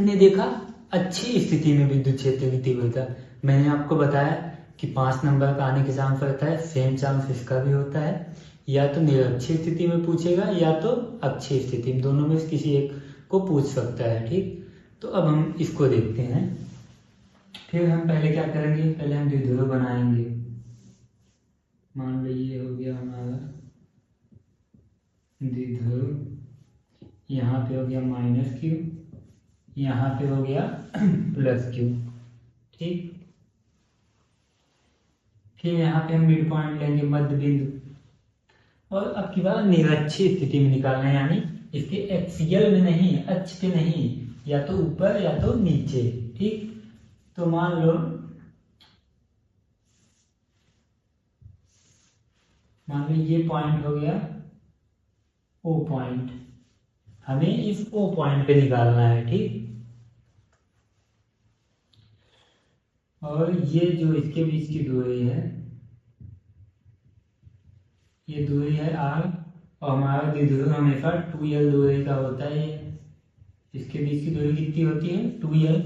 हमने देखा अच्छी स्थिति में विद्युत क्षेत्र की तीव्रता। मैंने आपको बताया कि 5 नंबर का आने के चांस रहता है, सेम चांस इसका भी होता है। या तो निरक्षीय स्थिति में पूछेगा या तो अक्षीय स्थिति में, दोनों में से किसी एक को पूछ सकता है। ठीक, तो अब हम इसको देखते हैं। फिर हम पहले क्या करेंगे, पहले हम द्विध्रुव बनाएंगे। मान लो ये हो गया हमारा द्विध्रुव, यहाँ पे हो गया -q, यहाँ पे हो गया +q। ठीक, फिर यहाँ पे हम मिड पॉइंट लेंगे, मध्य बिंदु। और अब की बार निरक्षीय स्थिति में निकालना है, यानी इसके एक्सियल में नहीं, अक्ष पे नहीं, या तो ऊपर या तो नीचे। ठीक, तो मान लो ये पॉइंट हो गया O पॉइंट, हमें इस O पॉइंट पे निकालना है। ठीक, और ये जो इसके बीच की दूरी है, ये दूरी है r, और हमारा द्विध्रुव हमेशा 2l दूरी का होता है। इसके बीच की दूरी कितनी होती है, 2l।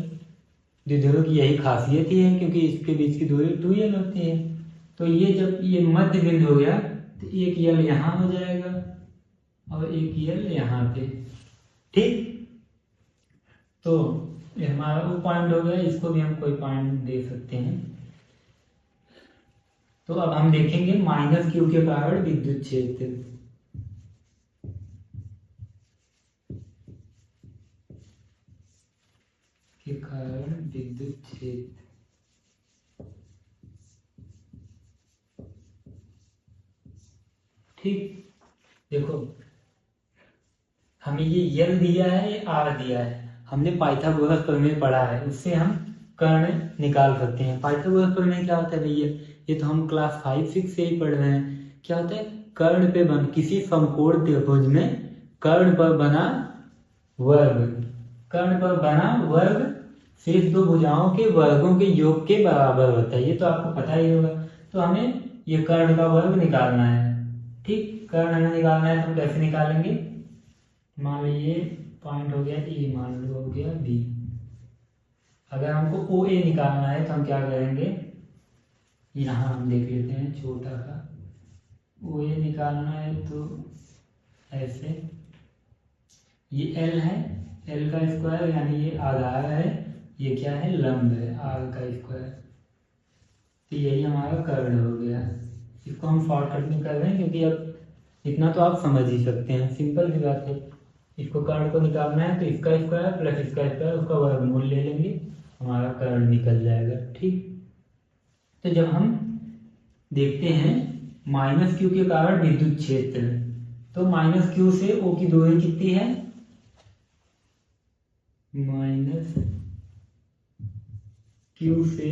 द्विध्रुव की यही खासियत ही है, क्योंकि इसके बीच की दूरी 2l होती है। तो ये जब ये मध्य बिंदु हो गया तो एक l यहाँ हो जाएगा और एक l यहाँ पे। ठीक, तो ये हमारा वो पॉइंट हो गया, इसको भी हम कोई पॉइंट दे सकते हैं। तो अब हम देखेंगे -q के कारण विद्युत क्षेत्र। के कारण विद्युत क्षेत्र, ठीक, देखो हमें ये L दिया है, R दिया है। हमने पाइथागोरस प्रमेय पढ़ा है, उससे हम कर्ण निकाल सकते हैं। पाइथागोरस प्रमेय क्या होता है भैया, ये तो हम क्लास 5-6 से ही पढ़ रहे हैं। क्या होता है, कर्ण पे बन किसी समकोण त्रिभुज में कर्ण पर बना वर्ग, कर्ण पर बना वर्ग शेष दो भुजाओं के वर्गों के योग के बराबर होता है। ये तो आपको पता ही होगा। तो हमें ये कर्ण का वर्ग निकालना है। ठीक, कर्ण हमें निकालना है, तो हम कैसे निकालेंगे, मान लीजिए पॉइंट हो गया ए, मान लो हो गया बी। अगर हमको ओ ए निकालना है तो हम क्या करेंगे, यहाँ हम देख लेते हैं छोटा सा। ओ ए निकालना है तो ऐसे, ये एल है, एल का स्क्वायर, यानी ये आधार है, ये क्या है, लंब है, आर का स्क्वायर। तो यही हमारा कर्ण हो गया। इसको हम शॉर्टकट में कर रहे हैं, क्योंकि अब इतना तो आप समझ ही सकते हैं, सिंपल सी बात है। इसको कर्ण को निकालना है तो इसका स्क्वायर प्लस इसका स्क्वायर, उसका वर्गमूल ले लेंगे, हमारा कर्ण निकल जाएगा। ठीक, तो जब हम देखते हैं -q के कारण विद्युत क्षेत्र, तो -q से O की दूरी कितनी है, -q से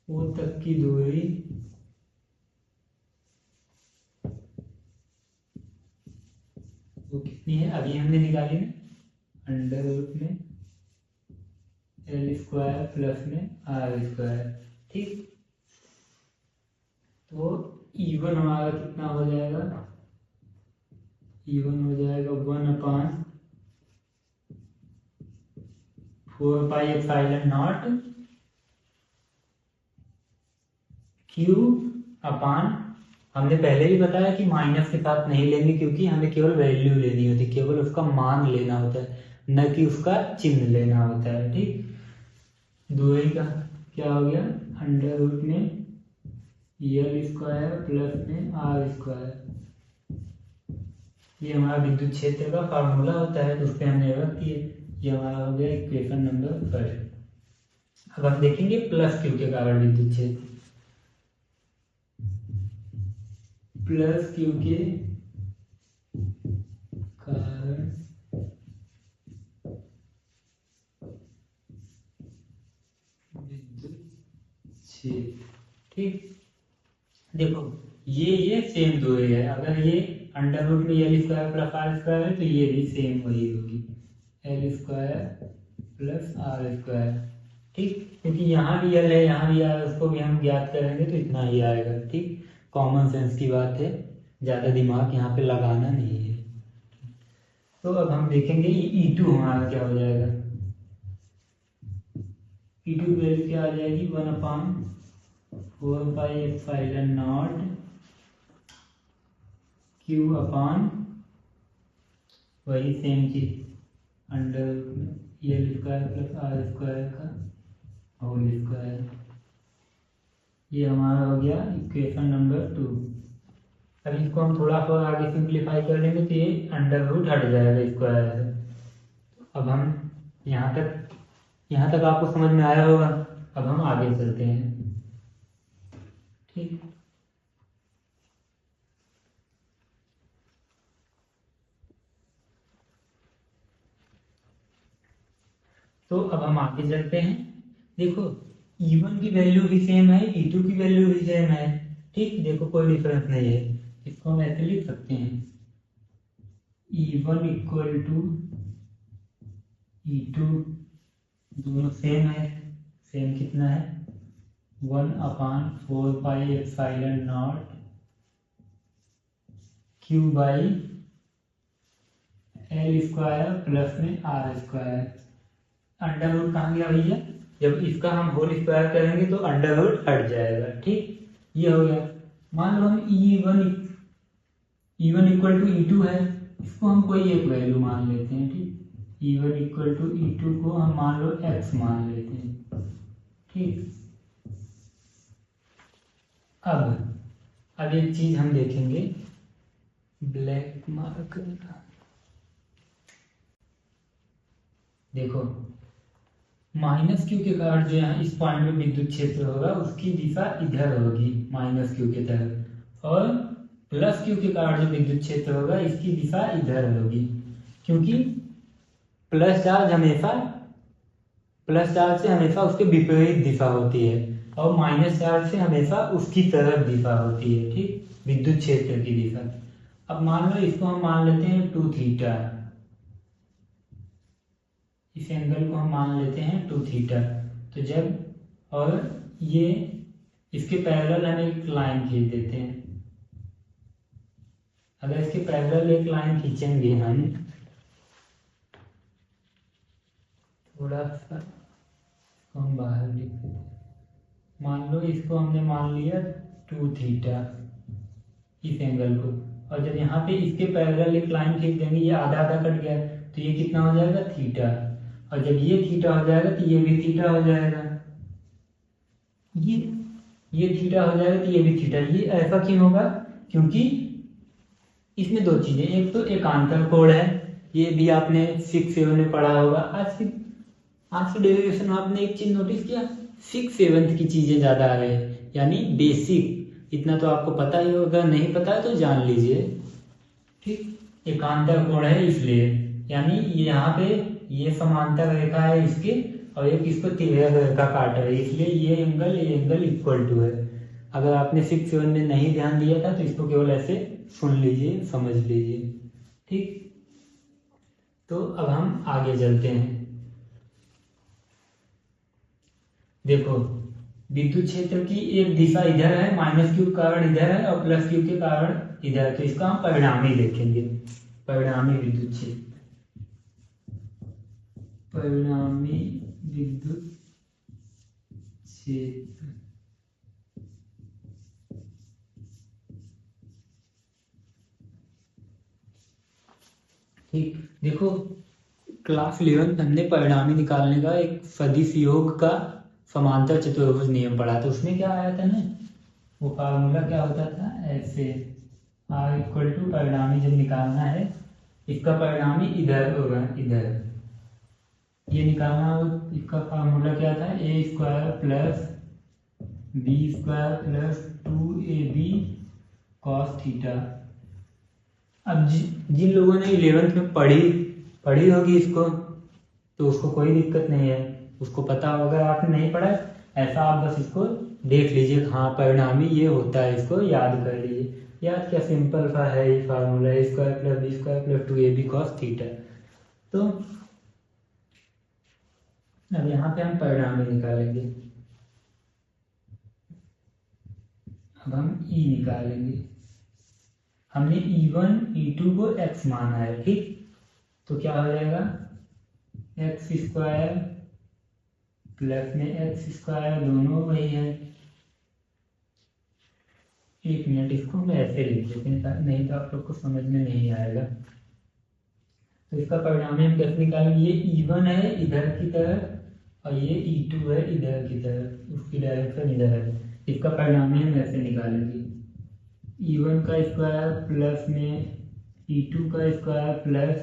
O तक की दूरी वो कितनी है, अभी हमने निकाली ना, √ में L² प्लस में R²। ठीक, तो E1 हमारा कितना हो जाएगा, E1 हो जाएगा 1/4πε0 Q/, हमने पहले भी बताया कि माइनस के साथ नहीं लेंगे, क्योंकि हमें केवल वैल्यू लेनी होती है, केवल उसका मान लेना होता है, न कि उसका चिन्ह लेना होता है। ठीक, दूरी का क्या हो गया, √ में L² प्लस में R²। ये हमारा विद्युत क्षेत्र का फार्मूला होता है, तो उस पर हमने रख दिए। ये हमारा हो गया इक्वेशन नंबर 1। अब हम देखेंगे +q के कारण विद्युत क्षेत्र। +q के कारण विद्युत क्षेत्र। ठीक, देखो ये सेम दूरी है। अगर ये √ में L² प्लस R² है तो ये भी सेम वही होगी, L² प्लस R²। ठीक, क्योंकि यहाँ भी L है, यहाँ भी R, उसको भी हम ज्ञात करेंगे तो इतना ही आएगा। ठीक, कॉमन सेंस की बात है, ज़्यादा दिमाग यहाँ पे लगाना नहीं है। तो अब हम देखेंगे ये E2 हमारा क्या हो जाएगा। E2 की वैल्यू क्या आ जाएगी, 1/4 pi epsilon not Q upon वही सेम चीज under L square plus R square का होल स्क्वायर। ये हमारा हो गया इक्वेशन नंबर 2। अब इसको हम थोड़ा सा आगे सिंप्लीफाई कर लेंगे तो ये अंडर रूट हट जाएगा स्क्वायर से। अब हम यहाँ तक आपको समझ में आया होगा। अब हम आगे चलते हैं, ठीक। तो अब हम आगे चलते हैं। देखो E1 की वैल्यू भी सेम है, E2 की वैल्यू भी सेम है, ठीक। देखो कोई डिफरेंस नहीं है। इसको हम ऐसे लिख सकते हैं, E1 इक्वल टू E2, दोनों सेम है। सेम कितना है, 1/4 pi epsilon not Q by L square plus में आर स्क्वायर। अंडर रूट कहाँ गया भैया, जब इसका हम होल स्क्वायर करेंगे तो अंडर रूट हट जाएगा, ठीक। ये हो गया। मान लो हम E1 इक्वल टू E2 है, इसको हम कोई एक वैल्यू मान लेते हैं, ठीक। E1 इक्वल टू E2 को हम मान लो x मान लेते हैं, ठीक। अब एक चीज हम देखेंगे, ब्लैक मार्कर। देखो -Q के कारण जो यहाँ इस पॉइंट में विद्युत क्षेत्र होगा उसकी दिशा इधर होगी -Q के तरफ, और +Q के कारण जो विद्युत क्षेत्र होगा इसकी दिशा इधर होगी, क्योंकि प्लस चार्ज से हमेशा उसके विपरीत दिशा होती है और माइनस चार्ज से हमेशा उसकी तरफ दिशा होती है, ठीक, विद्युत क्षेत्र की दिशा। अब मान लो इसको हम मान लेते हैं 2 थीटा, इस एंगल को हम मान लेते हैं 2 थीटा। तो जब, और ये इसके पैरेलल हम एक लाइन खींच देते हैं। अगर इसके पैरेलल एक लाइन खींचेंगे हम, थोड़ा सा हम बाहर लिख देते हैं। मान लो इसको हमने मान लिया 2 थीटा, इस एंगल को, और जब यहाँ पे इसके पैरेलल एक लाइन खींच देंगे, ये आधा आधा कट गया तो ये कितना हो जाएगा, थीटा। और जब ये थीटा हो जाएगा तो ये भी थीटा हो जाएगा, ये थीटा हो जाएगा तो ये भी थीटा। ये ऐसा क्यों होगा, क्योंकि इसमें दो चीजें, एक तो एकांतर कोण है, ये भी आपने 6-7 में पढ़ा होगा। आज के डेरिवेशन में आपने एक चीज नोटिस किया, 6-7 की चीजें ज्यादा आ रही है, यानी बेसिक इतना तो आपको पता ही होगा, नहीं पता है तो जान लीजिए, ठीक। एकांतर कोण है इसलिए, यानी ये यहाँ पे ये समांतर रेखा है इसके, और एक इसको तिर्यक रेखा काट रही है, इसलिए ये एंगल इक्वल टू है। अगर आपने 6-7 में नहीं ध्यान दिया था तो इसको केवल ऐसे सुन लीजिए, समझ लीजिए, ठीक। तो अब हम आगे चलते हैं। देखो विद्युत क्षेत्र की एक दिशा इधर है, -Q के कारण इधर है और +Q के कारण इधर, तो इसका हम परिणामी देखेंगे, परिणामी विद्युत क्षेत्र, परिणामी विद्युत क्षेत्र, ठीक। देखो क्लास 11 हमने परिणामी निकालने का एक सदिश योग का समांतर चतुर्भुज नियम पढ़ा था, उसमें क्या आया था ना, वो फार्मूला क्या होता था ऐसे, R इक्वल टू परिणामी जब निकालना है, इसका परिणामी इधर होगा, इधर ये निकालना हो, इसका फार्मूला क्या था, A² plus B² plus 2AB cos theta. अब जिन लोगों ने 11th में पढ़ी होगी इसको, तो उसको कोई दिक्कत नहीं है, उसको पता होगा। आपने नहीं पढ़ा ऐसा आप बस इसको देख लीजिए, हाँ परिणामी ये होता है, इसको याद कर लीजिए। याद क्या, सिंपल सा है ये formula, A² plus B² plus 2AB cos theta. तो अब यहाँ पे हम परिणामी निकालेंगे, अब हम E निकालेंगे। हमने E1 E2 को x माना है, ठीक। तो क्या हो जाएगा, एक्स स्क्वायर प्लस में एक्स स्क्वायर, दोनों वही है। एक मिनट, इसको हम ऐसे लिख देते हैं, नहीं तो आप लोग को समझ में नहीं आएगा। तो इसका परिणाम हम कैसे निकालेंगे, ये E1 है इधर की तरफ और ये E2 है इधर की तरफ, उसकी डायरेक्शन इधर है। इसका परिणाम हम ऐसे निकालेंगे, E1 का स्क्वायर प्लस में E2 का square plus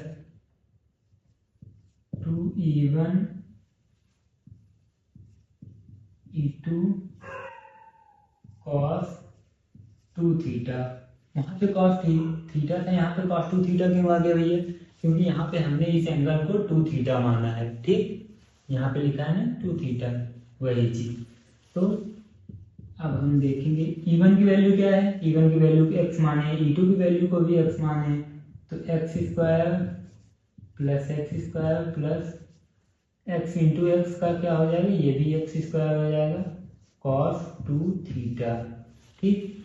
2E1 E2 cos 2 theta. वहाँ पे cos थीटा था, यहाँ पे cos 2 थीटा क्यों आ गया भैया, क्योंकि यहाँ पे हमने इस एंगल को 2 थीटा माना है। ठीक, यहाँ पे लिखा है ना 2 थीटा, वही चीज। तो अब हम देखेंगे E1 की वैल्यू क्या है, E1 की वैल्यू को x माने, E2 की वैल्यू को भी x माने, तो x square plus x into x का क्या हो जाएगा, ये भी एक्स स्क्वायर हो जाएगा cos 2 थीटा। ठीक,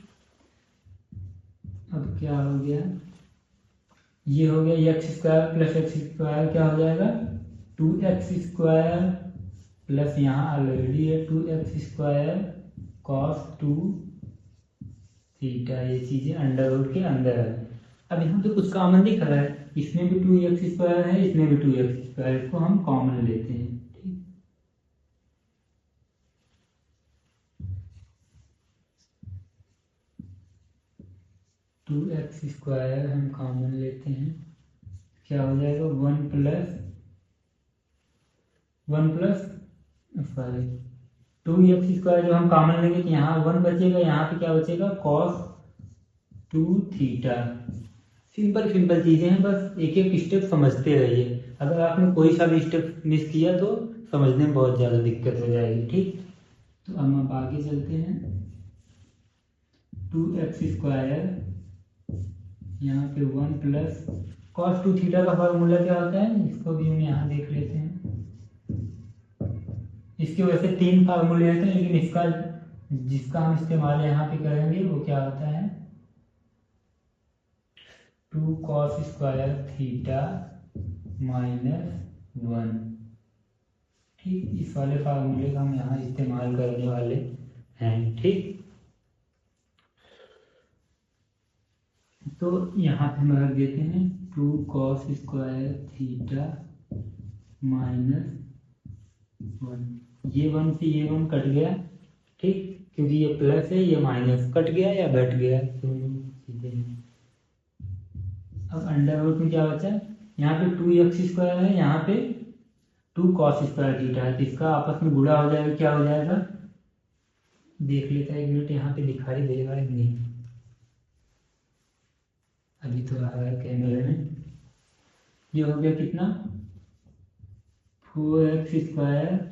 अब क्या हो गया, ये हो गया x square plus x square क्या हो जाएगा, 2x स्क्वायर प्लस यहाँ ऑलरेडी है 2x स्क्वायर cos 2 थीटा। ये चीजें अंडर रूट के अंदर है। अब यहाँ पे कुछ कॉमन दिख रहा है, इसमें भी 2x स्क्वायर है, इसमें भी 2x स्क्वायर, इसको हम कॉमन लेते हैं। ठीक, 2x स्क्वायर हम कॉमन लेते हैं, क्या हो जाएगा 1 प्लस सॉरी 2x स्क्वायर जो हम कॉमन लेंगे तो यहाँ 1 बचेगा, यहाँ पे क्या बचेगा cos 2 थीटा। सिंपल सिंपल चीजें हैं, बस एक एक स्टेप समझते रहिए। अगर आपने कोई सा भी स्टेप मिस किया तो समझने में बहुत ज़्यादा दिक्कत हो जाएगी। ठीक, तो अब हम आगे चलते हैं। 2x स्क्वायर यहाँ पे 1 प्लस cos 2 थीटा का फार्मूला क्या होता है, इसको भी हम यहाँ देख लेते हैं। इसके वैसे 3 फार्मूले होते हैं, लेकिन इसका जिसका हम इस्तेमाल यहाँ पे करेंगे वो क्या होता है, 2 cos स्क्वायर थीटा माइनस 1। ठीक, इस वाले फार्मूले का हम यहाँ इस्तेमाल करने वाले हैं। ठीक, तो यहाँ पे हम रख देते हैं 2 cos स्क्वायर थीटा माइनस 1। ये 1 से ये 1 कट गया। ठीक, क्योंकि ये प्लस है, ये माइनस, कट गया या घट गया, दोनों चीजें हैं। अब अंडर रूट में क्या बचा, यहाँ पे 2x स्क्वायर है, यहाँ पे 2 cos स्क्वायर थीटा है, तो इसका आपस में गुणा हो जाएगा, क्या हो जाएगा, देख लेता है एक मिनट, यहाँ पे दिखाई देगा नहीं, अभी तो आ रहा है कैमरे में। ये हो गया कितना, 4x square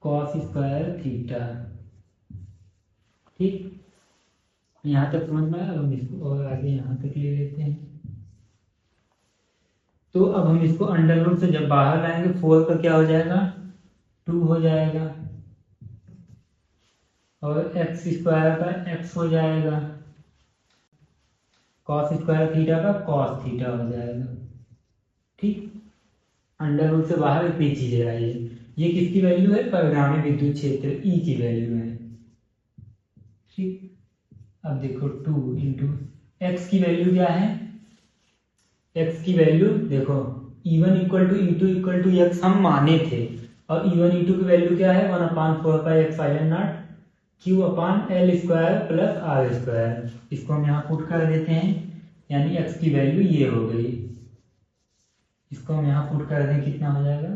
cos square theta. ठीक, यहाँ तक समझ में आया, हम इसको और आगे यहाँ तक ले लेते हैं। तो अब हम इसको अंडर रूट से जब बाहर लाएंगे, 4 का क्या हो जाएगा, 2 हो जाएगा, और एक्स स्क्वायर का x हो जाएगा, cos स्क्वायर थीटा का cos थीटा हो जाएगा। ठीक, अंडर रूट से बाहर इतनी चीजें आई है। ये किसकी वैल्यू है, परिणामी विद्युत क्षेत्र E की वैल्यू है। ठीक, अब देखो 2 इंटू एक्स की वैल्यू क्या है, x की वैल्यू देखो E1 equal to E2 equal to x हम माने थे, और E1 E2 की वैल्यू क्या है, 1/4πε0 Q अपान L square plus R square. इसको हम यहाँ पुट कर देते हैं, यानी x की वैल्यू ये हो गई। इसको हम यहाँ पुट कर दें, कितना हो जाएगा,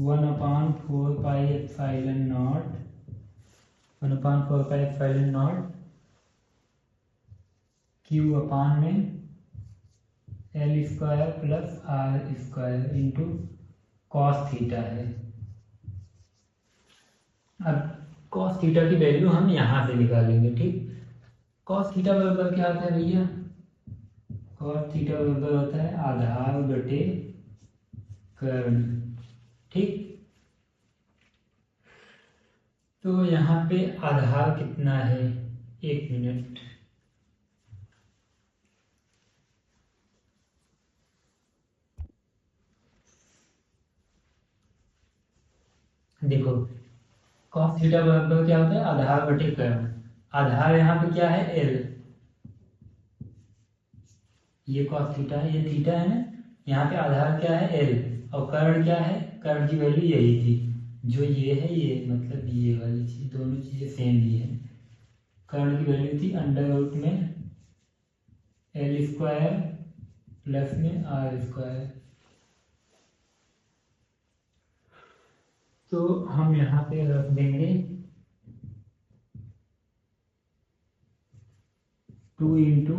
1/4πε0 Q अपान में L square plus R square into cos theta है। अब कॉस थीटा की वैल्यू हम यहाँ से निकालेंगे। ठीक, कॉस थीटा बराबर क्या होता है भैया, कॉस थीटा बराबर होता है आधार बटे कर्ण। ठीक, तो यहाँ पे आधार कितना है, एक मिनट, देखो cos थीटा बराबर क्या होता है, आधार बटे कर्ण। आधार यहाँ पे क्या है, एल। ये cos थीटा है, ये थीटा है ना। यहाँ पे आधार क्या है, एल। और कर्ण क्या है, कर्ण की वैल्यू यही थी, जो ये है, ये मतलब ये वाली चीज, दोनों चीजें सेम ही है। कर्ण की वैल्यू थी अंडर रूट में एल स्क्वायर प्लस में आर स्क्वायर। तो हम यहाँ पे रख देंगे 2 into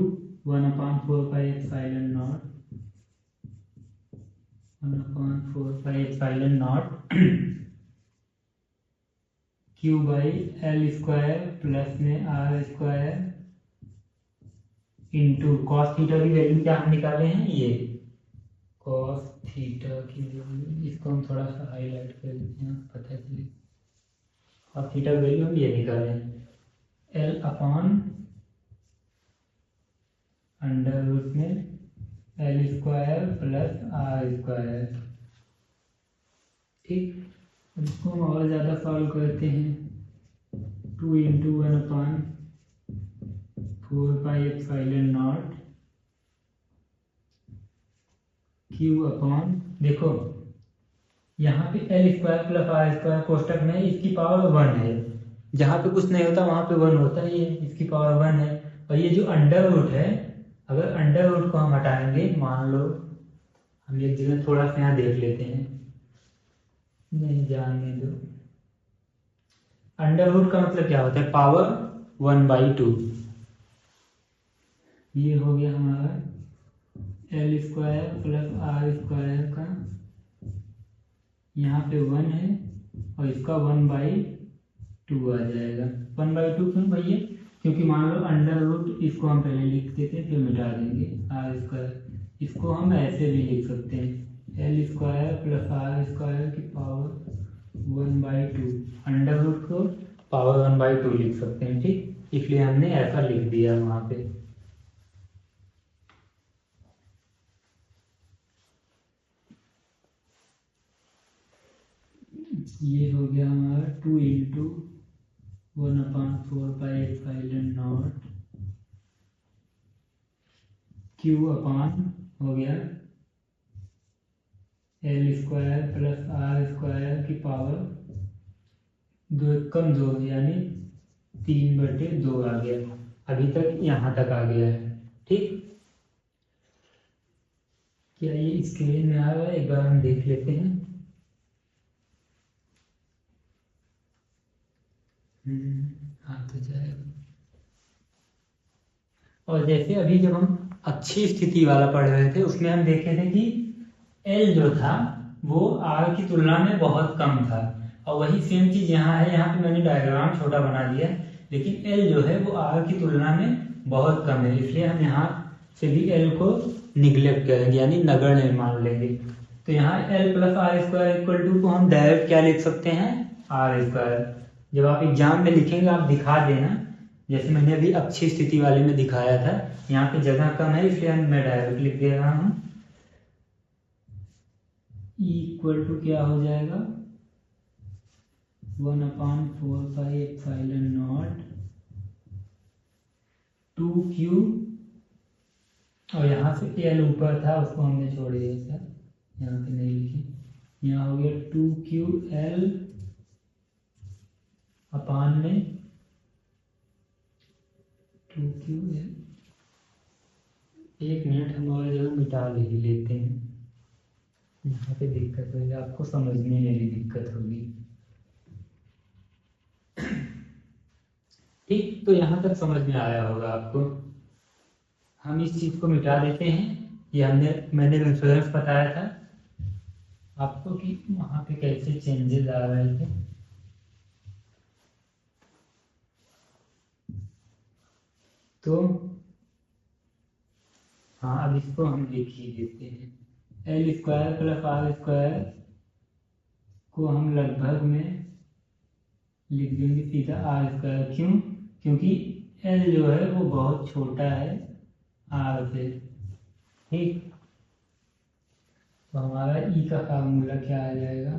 1/4 pi epsilon naught, 1/4 pi epsilon not Q by L square plus में R square into cos theta की वैल्यू क्या हम निकाले हैं, ये कॉस थीटा की वैल्यू, इसको हम थोड़ा सा हाईलाइट कर देते हैं पता चले। कॉस थीटा की वैल्यू हम ये निकाले हैं, एल अपॉन अंडर रूट में L square plus R square. ठीक, इसको हम और ज़्यादा सॉल्व करते हैं, 2 into 1/4 pi epsilon not Q upon, देखो यहाँ पे L square plus R square कोष्टक में इसकी पावर 1 है, जहाँ पे कुछ नहीं होता वहाँ पे 1 होता है, ये इसकी पावर 1 है। और ये जो अंडर रूट है, अगर अंडर रूट को हम हटाएंगे, मान लो हम एक जगह थोड़ा सा यहाँ देख लेते हैं, नहीं जाने दो। अंडर रूट का मतलब क्या होता है, पावर 1/2। ये हो गया हमारा L square plus R square का, यहाँ पे 1 है और इसका 1/2 आ जाएगा। 1/2 क्यों भैया, क्योंकि मान लो अंडर रूट, इसको हम पहले लिख देते हैं फिर मिटा देंगे, आर स्क्वायर, इसको हम ऐसे भी लिख सकते हैं, L square plus R square की पावर 1/2, अंडर रूट को पावर 1/2 लिख सकते हैं। ठीक, इसलिए हमने ऐसा लिख दिया वहाँ पे। ये हो गया हमारा 2 into 1/4 pi epsilon not Q upon हो गया L square plus R square की पावर 2 यानी 3/2 आ गया। अभी तक यहाँ तक आ गया है। ठीक, क्या ये स्क्रीन में आ रहा है, एक बार हम देख लेते हैं। हाँ तो जाएगा। और जैसे अभी जब हम अच्छी स्थिति वाला पढ़ रहे थे, उसमें हम देखे थे कि एल जो था वो आर की तुलना में बहुत कम था, और वही सेम चीज यहाँ है। यहाँ पे मैंने डायग्राम छोटा बना दिया, लेकिन एल जो है वो आर की तुलना में बहुत कम है, इसलिए हम यहाँ से भी एल को निग्लेक्ट करेंगे, यानी नगण्य मान लेंगे। तो यहाँ L plus R square equal to को हम डायरेक्ट क्या लिख सकते हैं, आर स्क्वायर। जब आप एग्जाम में लिखेंगे आप दिखा देना, जैसे मैंने अभी अच्छी स्थिति वाले में दिखाया था, यहाँ पे जगह कम है इसलिए मैं डायरेक्ट लिख दे रहा हूँ। इक्वल टू क्या हो जाएगा, 1/4 पाई एप्सिलॉन नॉट 2q, और यहाँ से एल ऊपर था उसको हमने छोड़ दिया सर, यहाँ पे नहीं लिखे। यहाँ हो गया 2ql अपान में 2ql। एक मिनट हम और जगह मिटा लेते हैं, यहाँ पे दिक्कत होगी, आपको समझने में भी दिक्कत होगी। ठीक, तो यहाँ तक समझ में आया होगा आपको। हम इस चीज को मिटा देते हैं, ये मैंने रेफरेंस बताया था आपको कि वहाँ पे कैसे चेंजेस आ रहे थे। तो हाँ, अब इसको हम लिख ही देते हैं, L square plus R square को हम लगभग में लिख देंगे सीधा आर स्क्वायर। क्यों, क्योंकि एल जो है वो बहुत छोटा है आर से। ठीक, तो हमारा ई का फार्मूला क्या आ जाएगा,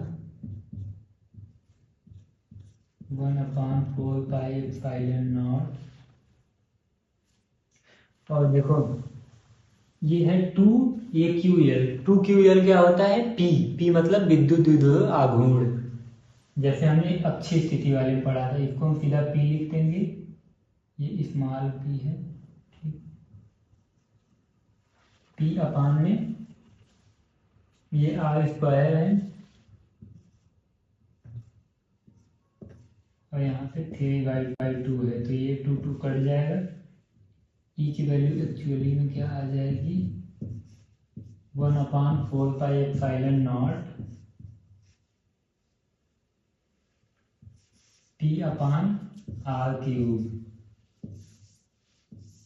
1/4πε0। और देखो ये है 2AQL। 2QL क्या होता है? पी मतलब विद्युत विभव आघूर्ण। जैसे हमने अच्छी स्थिति वाले में पढ़ा था, इसको हम सीधा पी लिख देंगे, ये स्मॉल पी है, ठीक। पी अपान में ये R² है और यहाँ पे 3/2 है, तो ये 2 कट जाएगा। ई की वैल्यू एक्चुअली में क्या आ जाएगी? 1/4πε0 P/R³।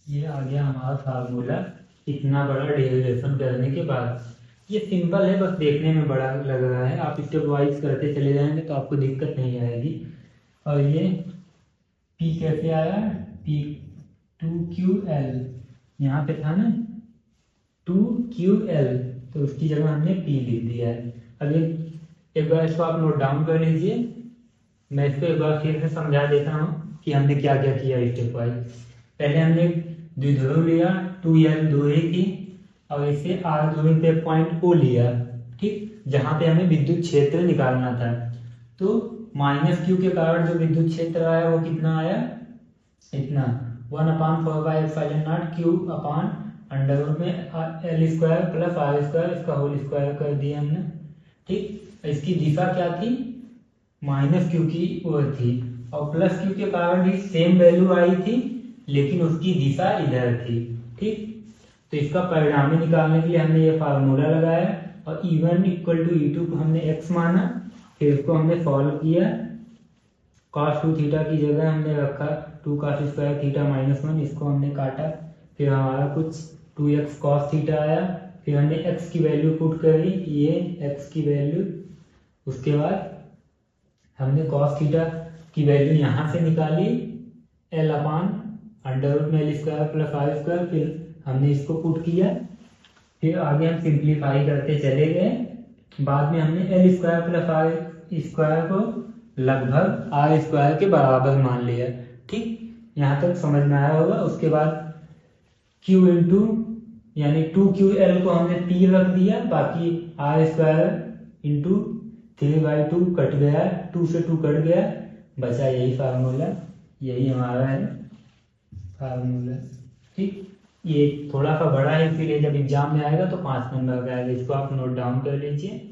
ये आ गया हमारा फार्मूला इतना बड़ा डेरिवेशन करने के बाद। ये सिंपल है, बस देखने में बड़ा लग रहा है। आप स्टेप वाइज करते चले जाएंगे तो आपको दिक्कत नहीं आएगी। और ये P कैसे आया? P 2QL, यहाँ पे था ना 2QL, तो उसकी जगह हमने P लिख दिया है। अब एक बार इसको आप नोट डाउन कर लीजिए। मैं इसको एक बार फिर से समझा देता हूँ कि हमने क्या क्या किया स्टेप वाइज। पहले हमने द्विध्रुव लिया 2L दूरी की और इसे R दूरी पे पॉइंट O लिया, ठीक, जहाँ पे हमें विद्युत क्षेत्र निकालना था। तो -Q के कारण जो विद्युत क्षेत्र आया वो कितना आया? इतना 1/4πε0 Q/√में L² + R², इसका होल स्क्वायर कर दिया हमने, ठीक। इसकी दिशा क्या थी? -Q की ओर थी और +Q के कारण भी सेम वैल्यू आई थी, लेकिन उसकी दिशा इधर थी, ठीक। तो इसका परिणामी निकालने के लिए हमने ये फार्मूला लगाया और E1 = E2 को हमने x माना, फिर इसको हमने सॉल्व किया। cos 2 थीटा की जगह हमने रखा 2 cos² थीटा -1, इसको हमने काटा, फिर हमारा कुछ 2x cos थीटा आया। फिर हमने x की वैल्यू पुट करी, ये x की वैल्यू। उसके बाद हमने cos थीटा की वैल्यू यहाँ से निकाली L/√L² + R², फिर हमने इसको पुट किया। फिर आगे हम सिंप्लीफाई करते चले गए। बाद में हमने L² + R² को लगभग R² के बराबर मान लिया, ठीक। यहाँ तक समझ में आया होगा। उसके बाद Q इंटू यानी 2QL को हमने P रख दिया, बाकी R² इंटू 3/2 कट गया, 2 से 2 कट गया, बचा यही फार्मूला। यही हमारा है फार्मूला, ठीक। ये थोड़ा सा बड़ा है, इसीलिए जब एग्जाम में आएगा तो 5 नंबर का आएगा। इसको आप नोट डाउन कर लीजिए।